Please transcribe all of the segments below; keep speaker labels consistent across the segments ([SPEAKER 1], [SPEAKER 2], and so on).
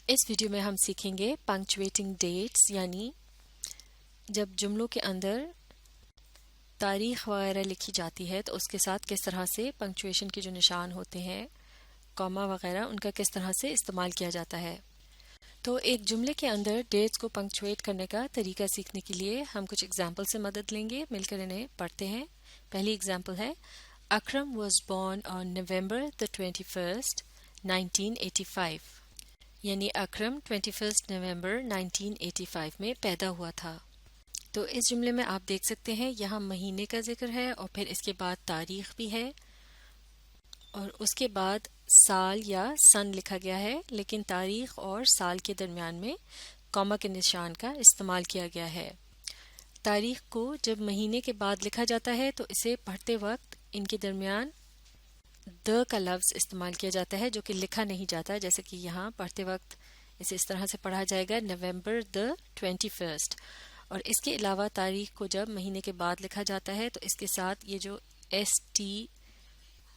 [SPEAKER 1] اس video میں ہم سیکھیں گے پنکچویٹنگ ڈیٹس، یعنی جب جملوں کے اندر تاریخ وغیرہ لکھی جاتی ہے تو اس کے ساتھ کس طرح سے پنکچویشن کے جو نشان ہوتے ہیں، کاما وغیرہ، ان کا کس طرح سے استعمال کیا جاتا ہے۔ تو ایک جملے کے اندر ڈیٹس کو پنکچویٹ کرنے کا طریقہ سیکھنے کے لیے ہم کچھ ایگزامپل سے مدد لیں گے، مل کر انہیں پڑھتے ہیں۔ پہلی ایگزامپل ہے Akram was born on November the 21st 1985، یعنی اکرم 21 نومبر 1985 میں پیدا ہوا تھا۔ تو اس جملے میں آپ دیکھ سکتے ہیں یہاں مہینے کا ذکر ہے اور پھر اس کے بعد تاریخ بھی ہے اور اس کے بعد سال یا سن لکھا گیا ہے، لیکن تاریخ اور سال کے درمیان میں کاما کے نشان کا استعمال کیا گیا ہے۔ تاریخ کو جب مہینے کے بعد لکھا جاتا ہے تو اسے پڑھتے وقت ان کے درمیان د کا لفظ استعمال کیا جاتا ہے جو کہ لکھا نہیں جاتا، جیسے کہ یہاں پڑھتے وقت اسے اس طرح سے پڑھا جائے گا نومبر the 21st۔ اور اس کے علاوہ تاریخ کو جب مہینے کے بعد لکھا جاتا ہے تو اس کے ساتھ یہ جو ایس ٹی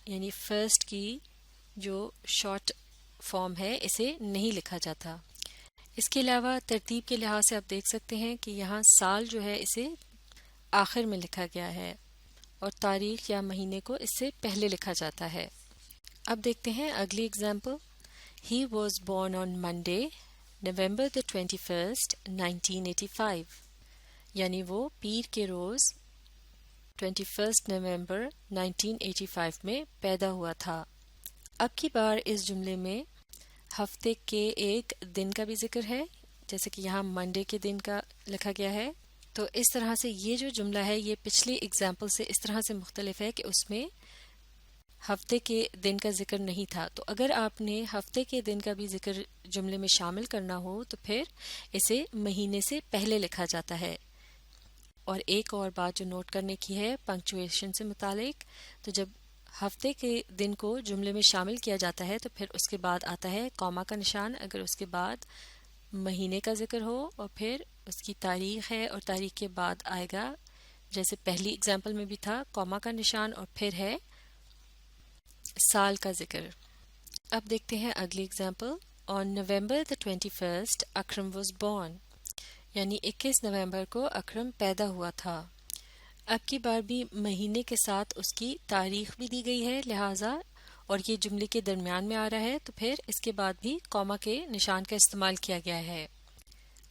[SPEAKER 1] یعنی فرسٹ کی جو شارٹ فارم ہے اسے نہیں لکھا جاتا۔ اس کے علاوہ ترتیب کے لحاظ سے آپ دیکھ سکتے ہیں کہ یہاں سال جو ہے اسے آخر میں لکھا گیا ہے اور تاریخ یا مہینے کو اس سے پہلے لکھا جاتا ہے۔ اب دیکھتے ہیں اگلی example. He was born on Monday, November the 21st, 1985، یعنی وہ پیر کے روز 21 نومبر 1985 میں پیدا ہوا تھا۔ اب کی بار اس جملے میں ہفتے کے ایک دن کا بھی ذکر ہے، جیسے کہ یہاں منڈے کے دن کا لکھا گیا ہے۔ تو اس طرح سے یہ جو جملہ ہے یہ پچھلی ایگزامپل سے اس طرح سے مختلف ہے کہ اس میں ہفتے کے دن کا ذکر نہیں تھا۔ تو اگر آپ نے ہفتے کے دن کا بھی ذکر جملے میں شامل کرنا ہو تو پھر اسے مہینے سے پہلے لکھا جاتا ہے۔ اور ایک اور بات جو نوٹ کرنے کی ہے پنکچویشن سے متعلق، تو جب ہفتے کے دن کو جملے میں شامل کیا جاتا ہے تو پھر اس کے بعد آتا ہے کاما کا نشان، اگر اس کے بعد مہینے کا ذکر ہو اور پھر اس کی تاریخ ہے اور تاریخ کے بعد آئے گا، جیسے پہلی اگزامپل میں بھی تھا، کاما کا نشان اور پھر ہے سال کا ذکر۔ اب دیکھتے ہیں اگلی example. On November the 21st Akram was born, یعنی 21 نومبر کو اکرم پیدا ہوا تھا۔ اب کی بار بھی مہینے کے ساتھ اس کی تاریخ بھی دی گئی ہے، لہٰذا اور یہ جملے کے درمیان میں آ رہا ہے تو پھر اس کے بعد بھی کاما کے نشان کا استعمال کیا گیا ہے۔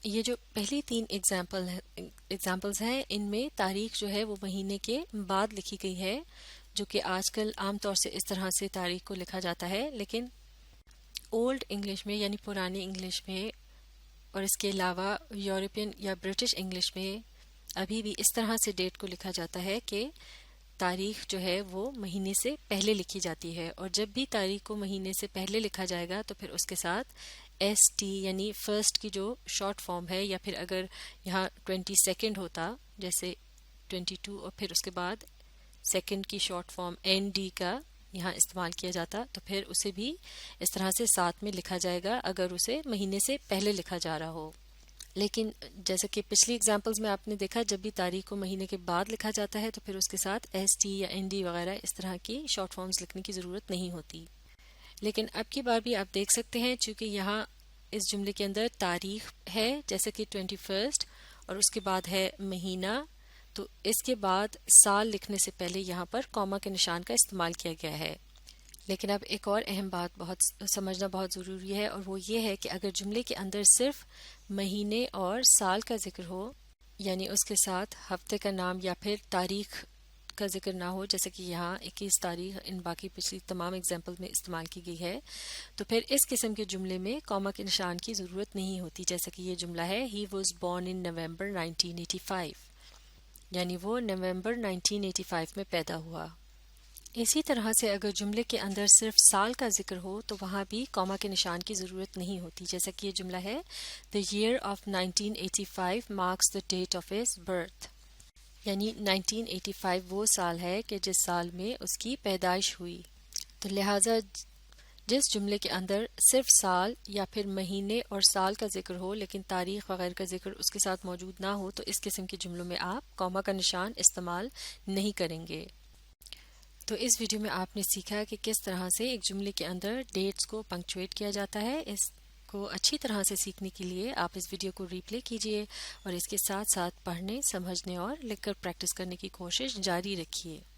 [SPEAKER 1] یہ جو پہلی تین ایگزامپلز ہیں ان میں تاریخ جو ہے وہ مہینے کے بعد لکھی گئی ہے، جو کہ آج کل عام طور سے اس طرح سے تاریخ کو لکھا جاتا ہے، لیکن اولڈ انگلش میں یعنی پرانی انگلش میں اور اس کے علاوہ یورپین یا برٹش انگلش میں ابھی بھی اس طرح سے ڈیٹ کو لکھا جاتا ہے کہ تاریخ جو ہے وہ مہینے سے پہلے لکھی جاتی ہے، اور جب بھی تاریخ کو مہینے سے پہلے لکھا جائے گا تو پھر اس کے ساتھ ایس ٹی یعنی فرسٹ کی جو شارٹ فارم ہے، یا پھر اگر یہاں 22 ہوتا جیسے 22 اور پھر اس کے بعد سیکنڈ کی شارٹ فارم این ڈی کا یہاں استعمال کیا جاتا تو پھر اسے بھی اس طرح سے ساتھ میں لکھا جائے گا اگر اسے مہینے سے پہلے لکھا جا رہا ہو۔ لیکن جیسے کہ پچھلی ایگزامپلز میں آپ نے دیکھا جب بھی تاریخ کو مہینے کے بعد لکھا جاتا ہے تو پھر اس کے ساتھ ایس ٹی یا این ڈی وغیرہ اس طرح کی شارٹ فارمز لکھنے کی ضرورت نہیں ہوتی۔ لیکن اب کی بار بھی آپ دیکھ سکتے ہیں چونکہ یہاں اس جملے کے اندر تاریخ ہے جیسے کہ 21 اور اس کے بعد ہے مہینہ، تو اس کے بعد سال لکھنے سے پہلے یہاں پر کاما کے نشان کا استعمال کیا گیا ہے۔ لیکن اب ایک اور اہم بات سمجھنا بہت ضروری ہے، اور وہ یہ ہے کہ اگر جملے کے اندر صرف مہینے اور سال کا ذکر ہو، یعنی اس کے ساتھ ہفتے کا نام یا پھر تاریخ کا ذکر نہ ہو، جیسے کہ یہاں 21 تاریخ ان باقی پچھلی تمام ایگزامپل میں استعمال کی گئی ہے، تو پھر اس قسم کے جملے میں کاما کے نشان کی ضرورت نہیں ہوتی، جیسے کہ یہ جملہ ہے ہی واز بورن ان نومبر 1985، یعنی وہ نومبر 1985 میں پیدا ہوا۔ اسی طرح سے اگر جملے کے اندر صرف سال کا ذکر ہو تو وہاں بھی کاما کے نشان کی ضرورت نہیں ہوتی، جیسا کہ یہ جملہ ہے The year of 1985 marks the date of his birth، یعنی 1985 وہ سال ہے کہ جس سال میں اس کی پیدائش ہوئی۔ تو لہٰذا جس جملے کے اندر صرف سال یا پھر مہینے اور سال کا ذکر ہو لیکن تاریخ وغیرہ کا ذکر اس کے ساتھ موجود نہ ہو تو اس قسم کے جملوں میں آپ کاما کا نشان استعمال نہیں کریں گے۔ تو اس ویڈیو میں آپ نے سیکھا کہ کس طرح سے ایک جملے کے اندر ڈیٹس کو پنکچویٹ کیا جاتا ہے۔ اس کو کو اچھی طرح سے سیکھنے کے لیے آپ اس ویڈیو کو ری پلے کیجیے اور اس کے ساتھ ساتھ پڑھنے، سمجھنے اور لکھ کر پریکٹس کرنے کی کوشش جاری رکھیے۔